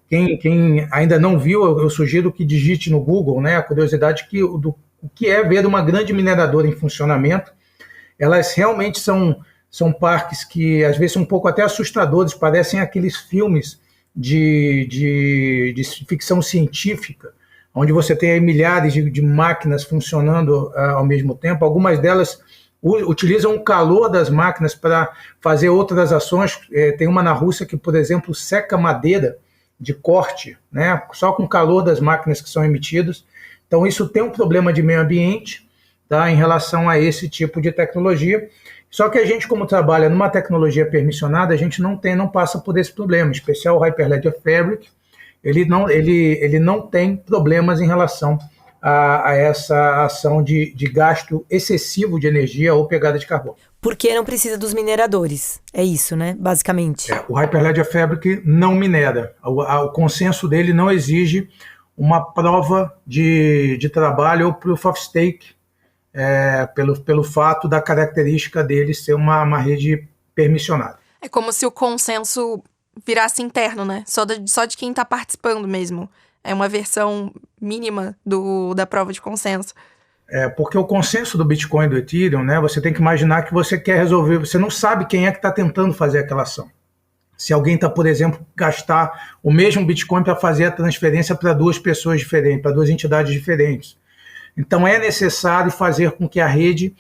quem ainda não viu, eu sugiro que digite no Google, né, a curiosidade o que é ver uma grande mineradora em funcionamento. Elas realmente são parques que às vezes são um pouco até assustadores, parecem aqueles filmes de ficção científica, onde você tem aí milhares de máquinas funcionando ao mesmo tempo. Algumas delas utilizam o calor das máquinas para fazer outras ações. Tem uma na Rússia que, por exemplo, seca madeira de corte, né, só com o calor das máquinas que são emitidas. Então, isso tem um problema de meio ambiente, tá, em relação a esse tipo de tecnologia. Só que a gente, como trabalha numa tecnologia permissionada, a gente não passa por esse problema. Em especial o Hyperledger Fabric, ele não tem problemas em relação a essa ação de gasto excessivo de energia ou pegada de carbono. Porque não precisa dos mineradores. É isso, né? Basicamente. O Hyperledger Fabric não minera. O consenso dele não exige uma prova de trabalho ou proof of stake, pelo fato da característica dele ser uma rede permissionada. É como se o consenso virasse interno, né? Só de quem está participando mesmo. É uma versão mínima da prova de consenso. Porque o consenso do Bitcoin e do Ethereum, né, você tem que imaginar que você quer resolver, você não sabe quem é que está tentando fazer aquela ação. Se alguém está, por exemplo, gastar o mesmo Bitcoin para fazer a transferência para 2 pessoas diferentes, para 2 entidades diferentes. Então é necessário fazer com que a rede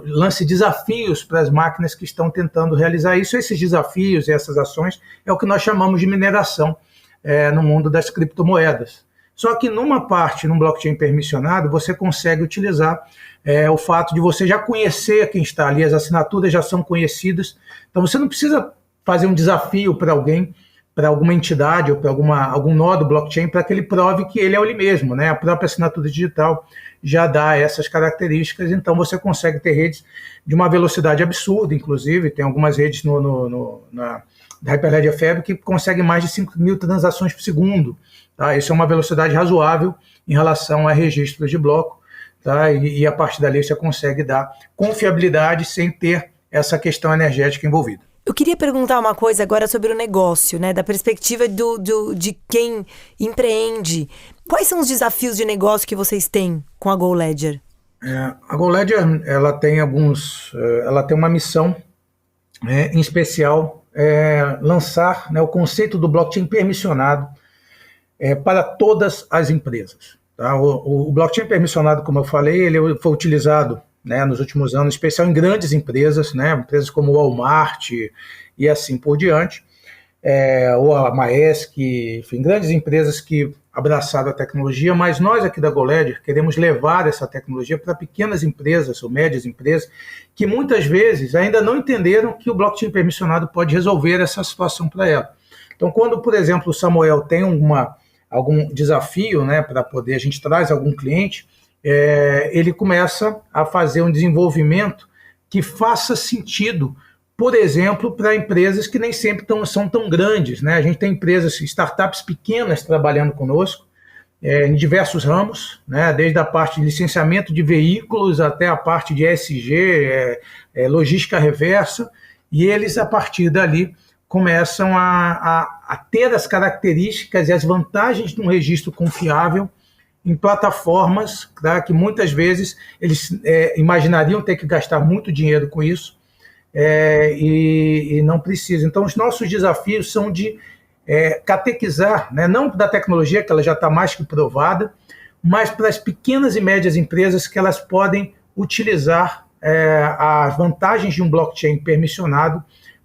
lance desafios para as máquinas que estão tentando realizar isso. Esses desafios e essas ações é o que nós chamamos de mineração no mundo das criptomoedas. Só que num blockchain permissionado, você consegue utilizar o fato de você já conhecer quem está ali, as assinaturas já são conhecidas, então você não precisa fazer um desafio para alguém para alguma entidade ou para algum nó do blockchain para que ele prove que ele é ele mesmo, né? A própria assinatura digital já dá essas características, então você consegue ter redes de uma velocidade absurda, inclusive, tem algumas redes da Hyperledger Fabric que conseguem mais de 5.000 transações por segundo. Tá? Isso é uma velocidade razoável em relação a registros de bloco, tá? E a partir dali você consegue dar confiabilidade sem ter essa questão energética envolvida. Eu queria perguntar uma coisa agora sobre o negócio, né? Da perspectiva de quem empreende. Quais são os desafios de negócio que vocês têm com a GoLedger? A GoLedger, ela tem uma missão em especial, lançar, né, o conceito do blockchain permissionado para todas as empresas. Tá? O blockchain permissionado, como eu falei, ele foi utilizado, né, nos últimos anos, em especial em grandes empresas, né, empresas como o Walmart e assim por diante, ou a Maersk, enfim, grandes empresas que abraçaram a tecnologia, mas nós aqui da GoLedger queremos levar essa tecnologia para pequenas empresas ou médias empresas que muitas vezes ainda não entenderam que o blockchain permissionado pode resolver essa situação para ela. Então, quando, por exemplo, o Samuel tem algum desafio, né, para poder, a gente traz algum cliente, ele começa a fazer um desenvolvimento que faça sentido, por exemplo, para empresas que nem sempre são tão grandes, né? A gente tem empresas, startups pequenas trabalhando conosco, em diversos ramos, né? Desde a parte de licenciamento de veículos até a parte de ESG, logística reversa, e eles, a partir dali, começam a ter as características e as vantagens de um registro confiável em plataformas, tá, que muitas vezes eles imaginariam ter que gastar muito dinheiro com isso e não precisam. Então, os nossos desafios são de catequizar, né, não da tecnologia, que ela já está mais que provada, mas para as pequenas e médias empresas que elas podem utilizar as vantagens de um blockchain permissionado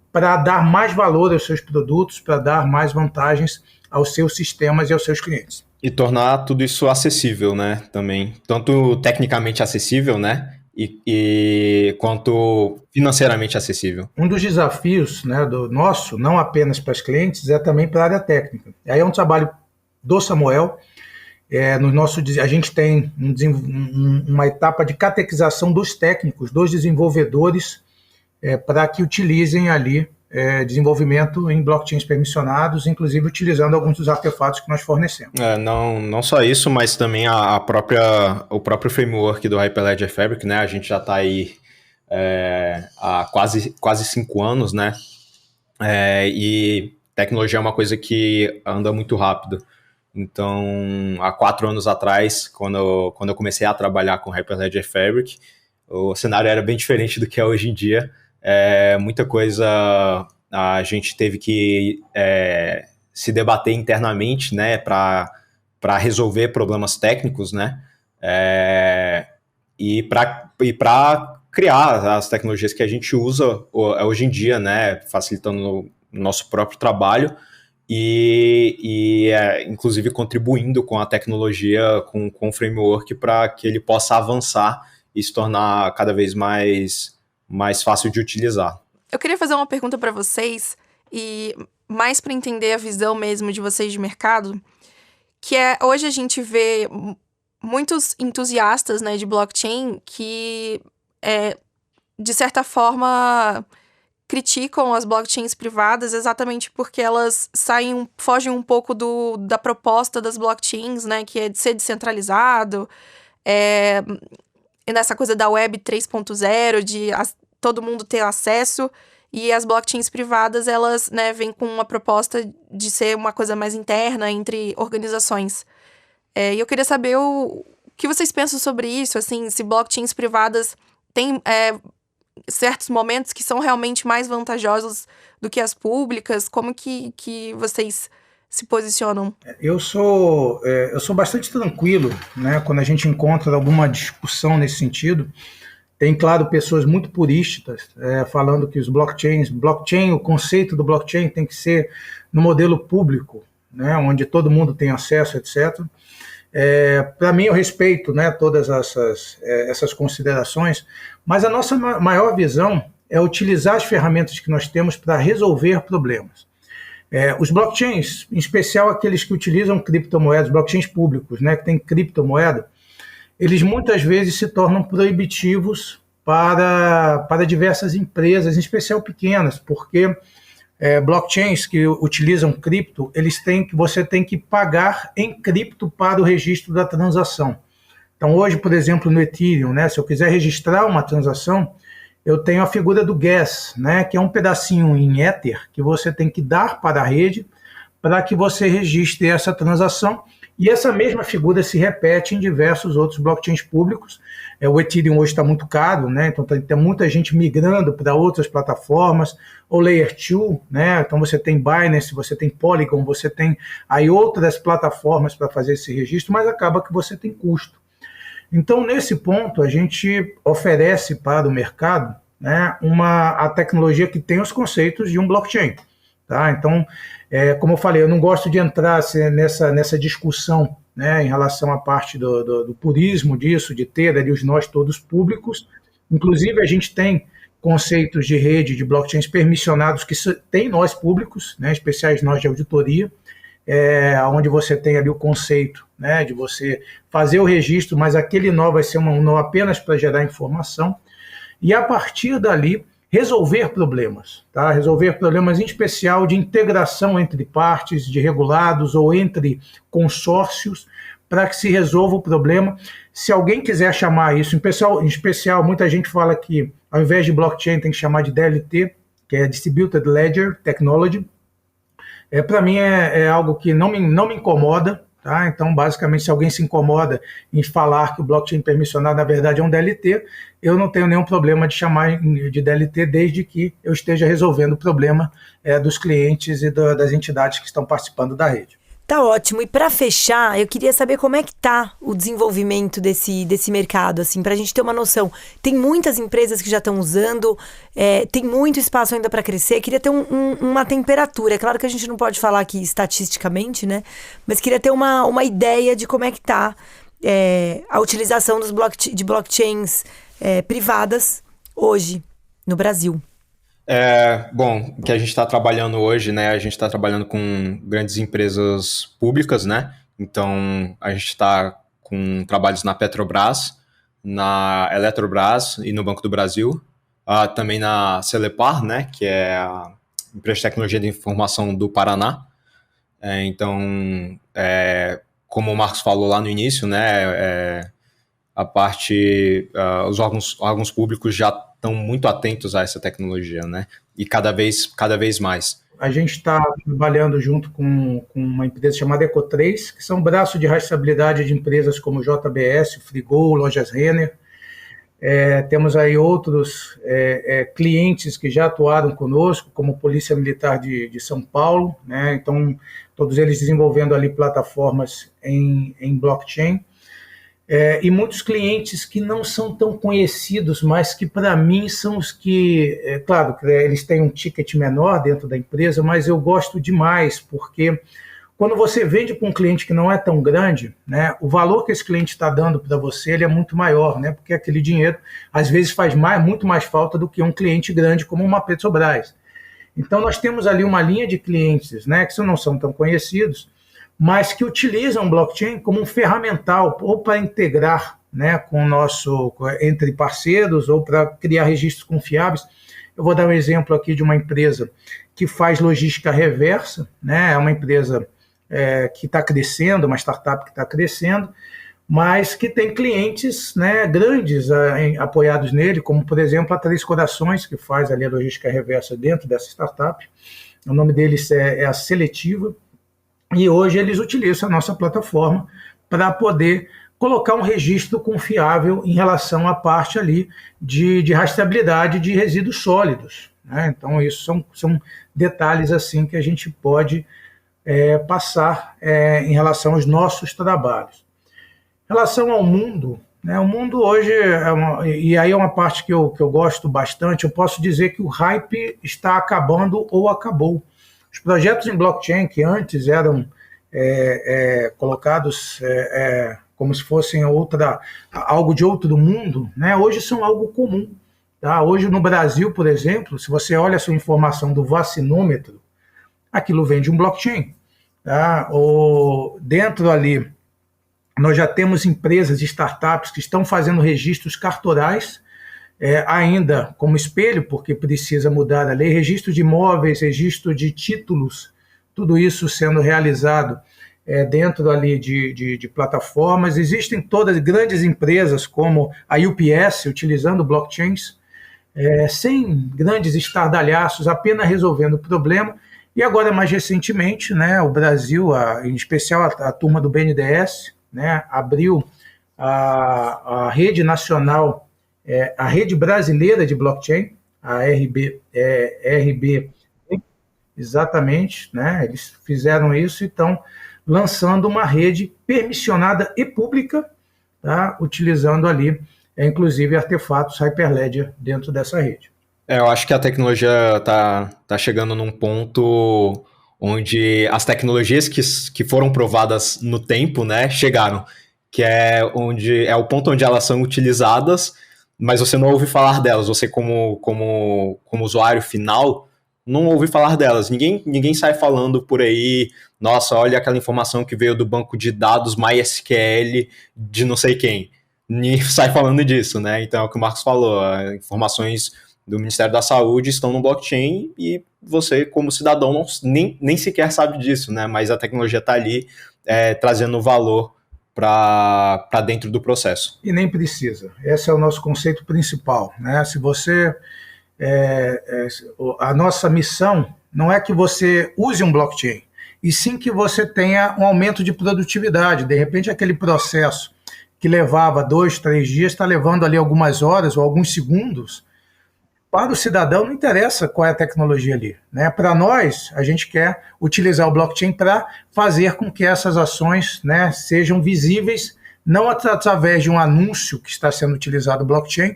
para dar mais valor aos seus produtos, para dar mais vantagens aos seus sistemas e aos seus clientes. E tornar tudo isso acessível, né, também. Tanto tecnicamente acessível, né, quanto financeiramente acessível. Um dos desafios, né, do nosso, não apenas para os clientes, é também para a área técnica. Aí é um trabalho do Samuel. A gente tem uma etapa de catequização dos técnicos, dos desenvolvedores, para que utilizem ali desenvolvimento em blockchains permissionados, inclusive utilizando alguns dos artefatos que nós fornecemos. Não só isso, mas também o próprio framework do Hyperledger Fabric, né? A gente já está aí há quase 5 anos, né? E tecnologia é uma coisa que anda muito rápido. Então, há 4 anos atrás, quando eu comecei a trabalhar com Hyperledger Fabric, o cenário era bem diferente do que é hoje em dia. Muita coisa a gente teve que se debater internamente, né, para resolver problemas técnicos, né, e para criar as tecnologias que a gente usa hoje em dia, né, facilitando o nosso próprio trabalho e inclusive contribuindo com a tecnologia, com o framework, para que ele possa avançar e se tornar cada vez mais fácil de utilizar. Eu queria fazer uma pergunta para vocês, e mais para entender a visão mesmo de vocês de mercado, que hoje a gente vê muitos entusiastas, né, de blockchain que, de certa forma, criticam as blockchains privadas exatamente porque elas fogem um pouco da proposta das blockchains, né, que é de ser descentralizado, e nessa coisa da Web 3.0, de todo mundo ter acesso, e as blockchains privadas, elas, né, vêm com uma proposta de ser uma coisa mais interna entre organizações. E eu queria saber o que vocês pensam sobre isso, assim, se blockchains privadas têm certos momentos que são realmente mais vantajosos do que as públicas, como que vocês se posicionam? Eu sou bastante tranquilo, né, quando a gente encontra alguma discussão nesse sentido. Tem, claro, pessoas muito puristas falando que os o conceito do blockchain tem que ser no modelo público, né, onde todo mundo tem acesso, etc. Para mim, eu respeito, né, todas essas considerações, mas a nossa maior visão é utilizar as ferramentas que nós temos para resolver problemas. Os blockchains, em especial aqueles que utilizam criptomoedas, blockchains públicos, né, que tem criptomoeda, eles muitas vezes se tornam proibitivos para diversas empresas, em especial pequenas, porque blockchains que utilizam cripto, você tem que pagar em cripto para o registro da transação. Então hoje, por exemplo, no Ethereum, né, se eu quiser registrar uma transação, eu tenho a figura do gas, né, que é um pedacinho em Ether que você tem que dar para a rede para que você registre essa transação. E essa mesma figura se repete em diversos outros blockchains públicos. O Ethereum hoje está muito caro, né? Então tem muita gente migrando para outras plataformas, ou Layer 2, né? Então você tem Binance, você tem Polygon, você tem aí outras plataformas para fazer esse registro, mas acaba que você tem custo. Então, nesse ponto, a gente oferece para o mercado, né, a tecnologia que tem os conceitos de um blockchain. Tá? Então, como eu falei, eu não gosto de entrar nessa discussão, né, em relação à parte do purismo disso, de ter ali os nós todos públicos. Inclusive, a gente tem conceitos de rede, de blockchains permissionados que tem nós públicos, né, especiais nós de auditoria, onde você tem ali o conceito, né, de você fazer o registro, mas aquele nó vai ser um nó apenas para gerar informação, e a partir dali resolver problemas, tá? Resolver problemas em especial de integração entre partes, de regulados ou entre consórcios, para que se resolva o problema. Se alguém quiser chamar isso, em especial, muita gente fala que ao invés de blockchain tem que chamar de DLT, que é Distributed Ledger Technology. Para mim é algo que não me incomoda, tá? Então, basicamente, se alguém se incomoda em falar que o blockchain permissionado, na verdade, é um DLT, eu não tenho nenhum problema de chamar de DLT, desde que eu esteja resolvendo o problema dos clientes e das entidades que estão participando da rede. Tá ótimo. E para fechar, eu queria saber como é que tá o desenvolvimento desse mercado, assim, para a gente ter uma noção. Tem muitas empresas que já estão usando, tem muito espaço ainda para crescer. Queria ter uma temperatura. É claro que a gente não pode falar aqui estatisticamente, né? Mas queria ter uma ideia de como é que tá a utilização de blockchains privadas hoje no Brasil. Bom, o que a gente está trabalhando hoje, né? A gente está trabalhando com grandes empresas públicas, né? Então, a gente está com trabalhos na Petrobras, na Eletrobras e no Banco do Brasil. Também na Celepar, né? Que é a empresa de tecnologia de informação do Paraná. Então, como o Marcos falou lá no início, né? Os órgãos públicos já estão muito atentos a essa tecnologia, né? E cada vez mais. A gente está trabalhando junto com uma empresa chamada Eco3, que são braços de rastreabilidade de empresas como JBS, Frigol, Lojas Renner. Temos aí outros clientes que já atuaram conosco, como Polícia Militar de São Paulo, né? Então, todos eles desenvolvendo ali plataformas em blockchain. E muitos clientes que não são tão conhecidos, mas que para mim são os que, claro, eles têm um ticket menor dentro da empresa, mas eu gosto demais, porque quando você vende para um cliente que não é tão grande, né, o valor que esse cliente está dando para você ele é muito maior, né, porque aquele dinheiro às vezes faz muito mais falta do que um cliente grande como uma Petrobras. Então nós temos ali uma linha de clientes, né, que não são tão conhecidos, mas que utilizam o blockchain como um ferramental ou para integrar, né, entre parceiros ou para criar registros confiáveis. Eu vou dar um exemplo aqui de uma empresa que faz logística reversa, né, é uma empresa que está crescendo, uma startup que está crescendo, mas que tem clientes, né, grandes apoiados nele, como, por exemplo, a Três Corações, que faz ali a logística reversa dentro dessa startup. O nome deles é a Seletiva. E hoje eles utilizam a nossa plataforma para poder colocar um registro confiável em relação à parte ali de rastreabilidade de resíduos sólidos, né? Então, isso são detalhes assim que a gente pode passar em relação aos nossos trabalhos. Em relação ao mundo, né, o mundo hoje, e aí é uma parte que eu gosto bastante, eu posso dizer que o hype está acabando ou acabou. Os projetos em blockchain que antes eram colocados como se fossem algo de outro mundo, né, hoje são algo comum. Tá? Hoje no Brasil, por exemplo, se você olha a sua informação do vacinômetro, aquilo vem de um blockchain. Tá? Dentro ali, nós já temos empresas, startups que estão fazendo registros cartorais, ainda como espelho, porque precisa mudar a lei, registro de imóveis, registro de títulos, tudo isso sendo realizado dentro ali de plataformas. Existem todas grandes empresas como a UPS, utilizando blockchains, sem grandes estardalhaços, apenas resolvendo o problema. E agora, mais recentemente, né, o Brasil, em especial a turma do BNDES, né, abriu a rede nacional, a rede brasileira de blockchain, a RB, exatamente, né, eles fizeram isso e estão lançando uma rede permissionada e pública, tá, utilizando ali, inclusive, artefatos Hyperledger dentro dessa rede. Eu acho que a tecnologia está chegando num ponto onde as tecnologias que foram provadas no tempo, né, chegaram, que é o ponto onde elas são utilizadas, mas você não ouve falar delas. Você, como usuário final, não ouve falar delas. Ninguém sai falando por aí, nossa, olha aquela informação que veio do banco de dados MySQL de não sei quem. Ninguém sai falando disso, né? Então é o que o Marcos falou, informações do Ministério da Saúde estão no blockchain e você, como cidadão, nem sequer sabe disso, né? Mas a tecnologia está ali trazendo valor para dentro do processo. E nem precisa. Esse é o nosso conceito principal, né? Se você... a nossa missão não é que você use um blockchain, e sim que você tenha um aumento de produtividade. De repente, aquele processo que levava 2, 3 dias está levando ali algumas horas ou alguns segundos. Para o cidadão não interessa qual é a tecnologia ali, né? Para nós, a gente quer utilizar o blockchain para fazer com que essas ações, né, sejam visíveis, não através de um anúncio que está sendo utilizado o blockchain,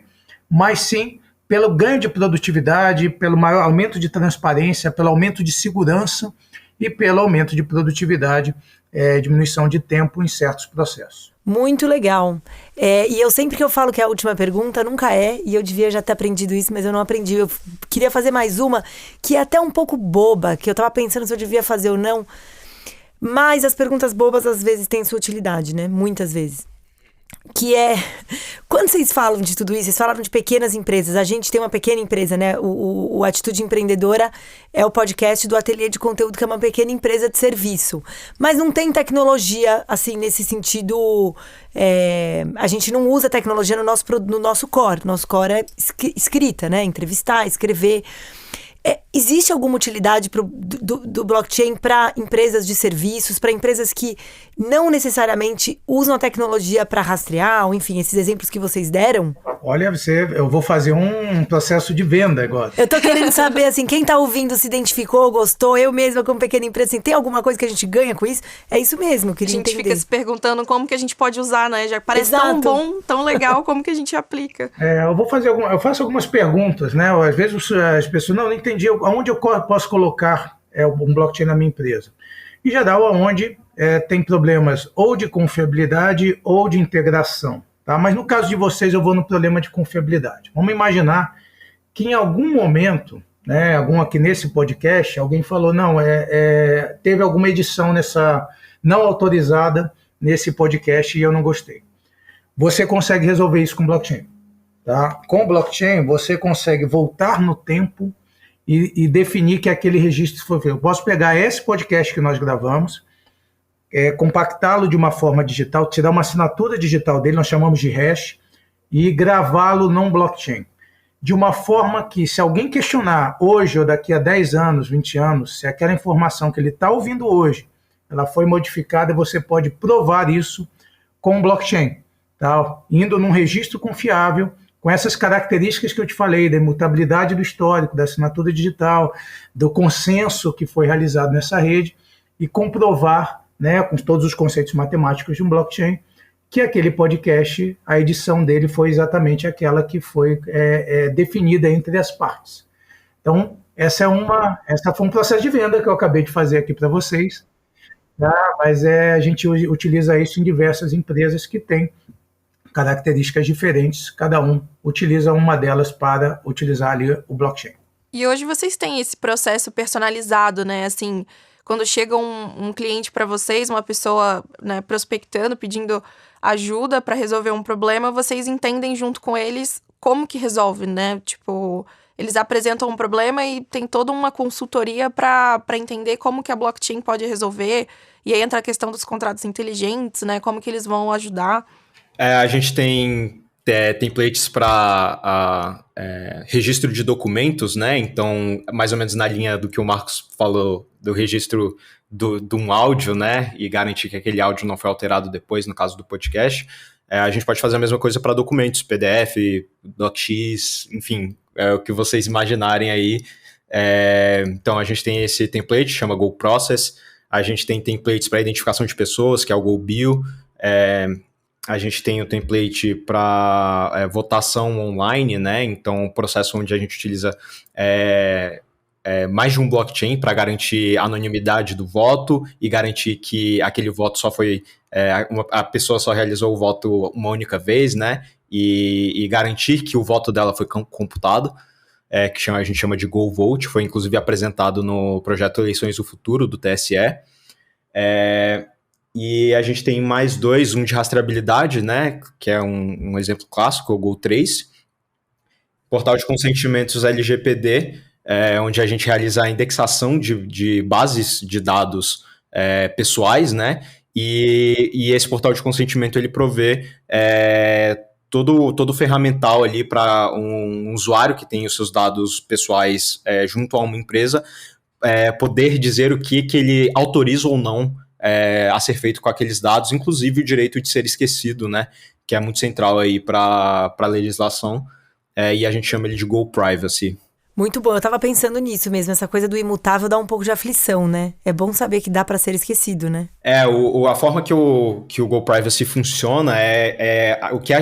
mas sim pelo ganho de produtividade, pelo maior aumento de transparência, pelo aumento de segurança e pelo aumento de produtividade, diminuição de tempo em certos processos. Muito legal. E eu sempre que eu falo que é a última pergunta, nunca é, e eu devia já ter aprendido isso, mas eu não aprendi. Eu queria fazer mais uma, que é até um pouco boba, que eu tava pensando se eu devia fazer ou não, mas as perguntas bobas às vezes têm sua utilidade, né? Muitas vezes. Que é, quando vocês falam de tudo isso, vocês falaram de pequenas empresas, a gente tem uma pequena empresa, né? O Atitude Empreendedora é o podcast do Ateliê de Conteúdo, que é uma pequena empresa de serviço. Mas não tem tecnologia, assim, nesse sentido, a gente não usa tecnologia no nosso core. Nosso core é escrita, né? Entrevistar, escrever. Existe alguma utilidade do blockchain para empresas de serviços, para empresas que não necessariamente usam a tecnologia para rastrear, ou enfim, esses exemplos que vocês deram? Olha, eu vou fazer um processo de venda agora. Eu tô querendo saber, assim, quem tá ouvindo se identificou, gostou, eu mesma como pequena empresa, assim, tem alguma coisa que a gente ganha com isso? É isso mesmo, eu queria entender. A gente fica se perguntando como que a gente pode usar, né? Já parece tão bom, tão legal, como que a gente aplica? Eu faço algumas perguntas, né? Às vezes as pessoas, não entendi, aonde eu posso colocar um blockchain na minha empresa? Em geral, aonde tem problemas ou de confiabilidade ou de integração. Tá? Mas no caso de vocês, eu vou no problema de confiabilidade. Vamos imaginar que em algum momento, né, aqui nesse podcast, alguém falou, não, teve alguma edição não autorizada nesse podcast e eu não gostei. Você consegue resolver isso com blockchain. Tá? Com blockchain, você consegue voltar no tempo e definir que aquele registro foi feito. Eu posso pegar esse podcast que nós gravamos, compactá-lo de uma forma digital, tirar uma assinatura digital dele, nós chamamos de hash, e gravá-lo num blockchain. De uma forma que, se alguém questionar hoje ou daqui a 10 anos, 20 anos, se aquela informação que ele está ouvindo hoje, ela foi modificada, você pode provar isso com blockchain. Tá? Indo num registro confiável, com essas características que eu te falei, da imutabilidade do histórico, da assinatura digital, do consenso que foi realizado nessa rede, e comprovar, né, com todos os conceitos matemáticos de um blockchain, que aquele podcast, a edição dele foi exatamente aquela que foi definida entre as partes. Então, essa foi um processo de venda que eu acabei de fazer aqui para vocês, tá? Mas a gente utiliza isso em diversas empresas que têm características diferentes, cada um utiliza uma delas para utilizar ali o blockchain. E hoje vocês têm esse processo personalizado, né? Assim, quando chega um cliente para vocês, uma pessoa, né, prospectando, pedindo ajuda para resolver um problema, vocês entendem junto com eles como que resolve, né? Tipo, eles apresentam um problema e tem toda uma consultoria para entender como que a blockchain pode resolver. E aí entra a questão dos contratos inteligentes, né? Como que eles vão ajudar. A gente tem templates para registro de documentos, né? Então, mais ou menos na linha do que o Marcos falou, do registro de um áudio, né? E garantir que aquele áudio não foi alterado depois, no caso do podcast. A gente pode fazer a mesma coisa para documentos, PDF, DocX, enfim, o que vocês imaginarem aí. Então, a gente tem esse template, chama GoProcess. A gente tem templates para identificação de pessoas, que é o GoBio. A gente tem o template para votação online, né? Então, um processo onde a gente utiliza mais de um blockchain para garantir a anonimidade do voto e garantir que aquele voto só foi... a pessoa só realizou o voto uma única vez, né? E garantir que o voto dela foi computado, que a gente chama de GoVote, foi inclusive apresentado no projeto Eleições do Futuro, do TSE. E a gente tem mais dois, um de rastreabilidade, né, que é um exemplo clássico, o Go3, portal de consentimentos LGPD, onde a gente realiza a indexação de bases de dados pessoais, né, e esse portal de consentimento ele provê todo o ferramental ali para um usuário que tem os seus dados pessoais junto a uma empresa poder dizer o que ele autoriza ou não a ser feito com aqueles dados, inclusive o direito de ser esquecido, né, que é muito central aí para a legislação, e a gente chama ele de GoPrivacy. Muito bom, eu tava pensando nisso mesmo, essa coisa do imutável dá um pouco de aflição, né? É bom saber que dá para ser esquecido, né? A forma que o GoPrivacy funciona o que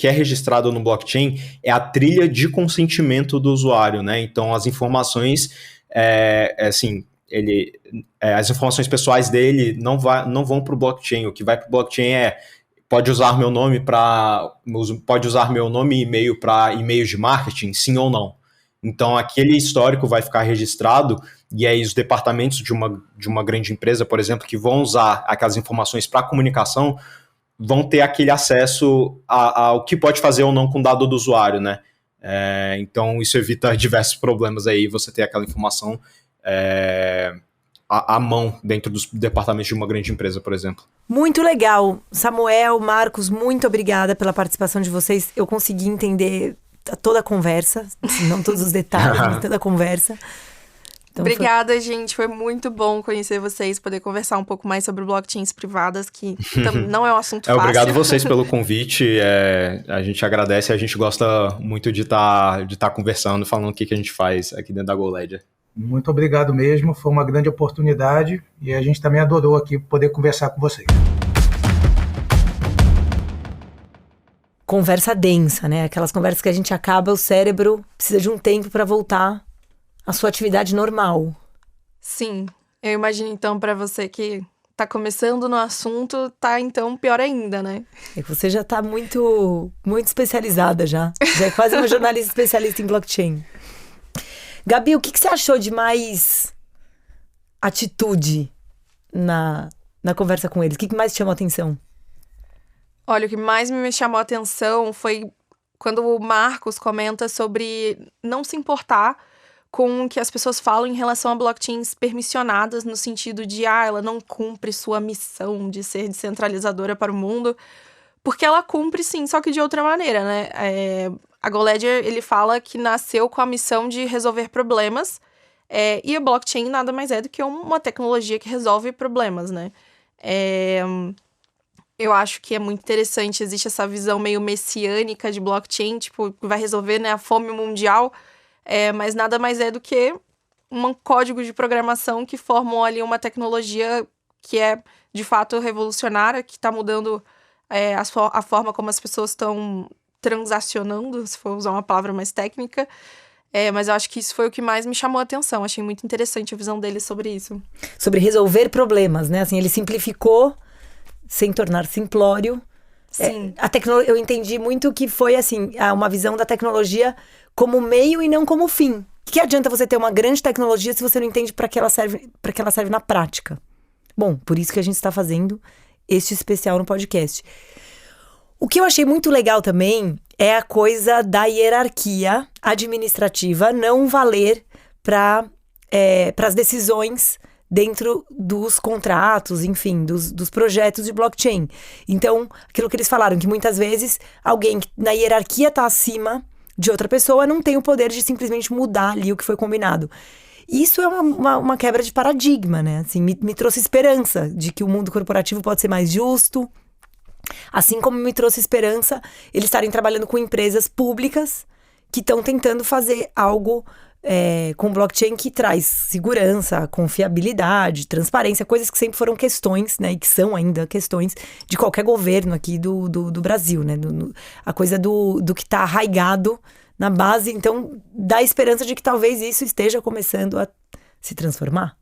é registrado no blockchain é a trilha de consentimento do usuário, né? Então as informações, as informações pessoais dele não vão para o blockchain. O que vai para o blockchain pode usar meu nome e e-mail para e-mails de marketing, sim ou não. Então aquele histórico vai ficar registrado e aí os departamentos de uma grande empresa, por exemplo, que vão usar aquelas informações para comunicação, vão ter aquele acesso ao que pode fazer ou não com o dado do usuário, né? Então isso evita diversos problemas aí, você ter aquela informação à mão dentro dos departamentos de uma grande empresa, por exemplo. Muito legal. Samuel, Marcos, muito obrigada pela participação de vocês. Eu consegui entender toda a conversa, não todos os detalhes, mas toda a conversa. Então, obrigada, gente. Foi muito bom conhecer vocês, poder conversar um pouco mais sobre blockchains privadas, que não é um assunto fácil. Obrigado vocês pelo convite. A gente agradece, a gente gosta muito de estar conversando, falando o que a gente faz aqui dentro da GoLedger. Muito obrigado mesmo, foi uma grande oportunidade e a gente também adorou aqui poder conversar com vocês. Conversa densa, né? Aquelas conversas que a gente acaba, o cérebro precisa de um tempo para voltar à sua atividade normal. Sim, eu imagino então para você que tá começando no assunto, tá então pior ainda, né? É que você já tá muito especializada já. Já é quase uma jornalista especialista em blockchain. Gabi, o que você achou de mais atitude na conversa com eles? O que mais te chamou a atenção? Olha, o que mais me chamou a atenção foi quando o Marcos comenta sobre não se importar com o que as pessoas falam em relação a blockchains permissionadas, no sentido de, ela não cumpre sua missão de ser descentralizadora para o mundo, porque ela cumpre sim, só que de outra maneira, né? A GoLedger, ele fala que nasceu com a missão de resolver problemas, e a blockchain nada mais é do que uma tecnologia que resolve problemas, né? Eu acho que é muito interessante, existe essa visão meio messiânica de blockchain, tipo, que vai resolver, né, a fome mundial, mas nada mais é do que um código de programação que formam ali uma tecnologia que é, de fato, revolucionária, que está mudando a forma como as pessoas estão transacionando, se for usar uma palavra mais técnica, mas eu acho que isso foi o que mais me chamou a atenção. Achei muito interessante a visão dele sobre isso. Sobre resolver problemas, né? Assim, ele simplificou sem tornar simplório. Sim. Eu entendi muito que foi assim, uma visão da tecnologia como meio e não como fim. que adianta você ter uma grande tecnologia se você não entende para que ela serve na prática? Bom, por isso que a gente está fazendo este especial no podcast. O que eu achei muito legal também é a coisa da hierarquia administrativa não valer para as decisões dentro dos contratos, enfim, dos projetos de blockchain. Então, aquilo que eles falaram, que muitas vezes alguém que na hierarquia está acima de outra pessoa não tem o poder de simplesmente mudar ali o que foi combinado. Isso é uma quebra de paradigma, né? Assim, me trouxe esperança de que o mundo corporativo pode ser mais justo, assim como me trouxe esperança eles estarem trabalhando com empresas públicas que estão tentando fazer algo com blockchain que traz segurança, confiabilidade, transparência, coisas que sempre foram questões, né, e que são ainda questões de qualquer governo aqui do Brasil, né, a coisa do que está arraigado na base. Então dá esperança de que talvez isso esteja começando a se transformar.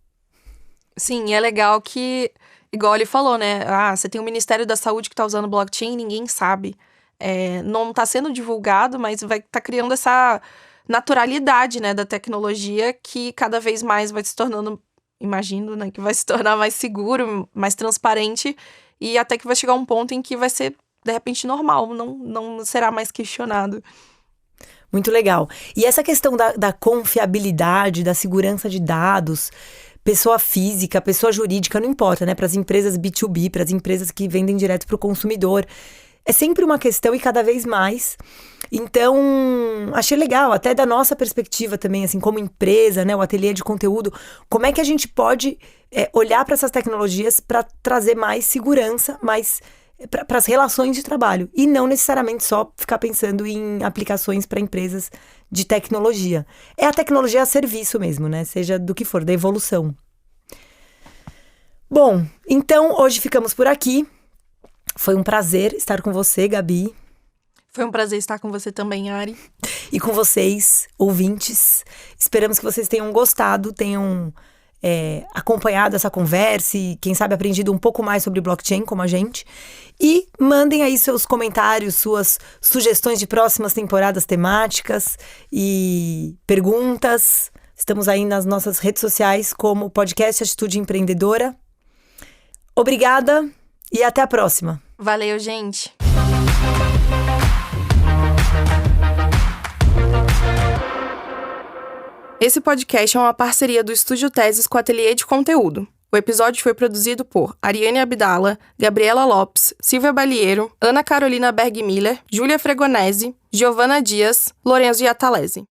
Sim, é legal que, igual ele falou, né, você tem o Ministério da Saúde que está usando blockchain, ninguém sabe. Não está sendo divulgado, mas vai estar criando essa naturalidade, né, da tecnologia que cada vez mais vai se tornando, imagino, né, que vai se tornar mais seguro, mais transparente, e até que vai chegar um ponto em que vai ser, de repente, normal, não será mais questionado. Muito legal. E essa questão da confiabilidade, da segurança de dados, pessoa física, pessoa jurídica, não importa, né, para as empresas B2B, para as empresas que vendem direto para o consumidor, é sempre uma questão e cada vez mais. Então, achei legal, até da nossa perspectiva também, assim, como empresa, né, o ateliê de conteúdo, como é que a gente pode olhar para essas tecnologias para trazer mais segurança, mais para as relações de trabalho, e não necessariamente só ficar pensando em aplicações para empresas de tecnologia. É a tecnologia a serviço mesmo, né, seja do que for, da evolução. Bom, então hoje ficamos por aqui. Foi um prazer estar com você, Gabi. Foi um prazer estar com você também, Ari. E com vocês, ouvintes. Esperamos que vocês tenham gostado, tenham acompanhado essa conversa e, quem sabe, aprendido um pouco mais sobre blockchain, como a gente. E mandem aí seus comentários, suas sugestões de próximas temporadas temáticas e perguntas. Estamos aí nas nossas redes sociais como Podcast Atitude Empreendedora. Obrigada e até a próxima. Valeu, gente! Esse podcast é uma parceria do Estúdio Teses com o Ateliê de Conteúdo. O episódio foi produzido por Ariane Abdala, Gabriela Lopes, Silvia Balieiro, Ana Carolina Berg-Miller, Júlia Fregonese, Giovana Dias, Lorenzo Iatalese.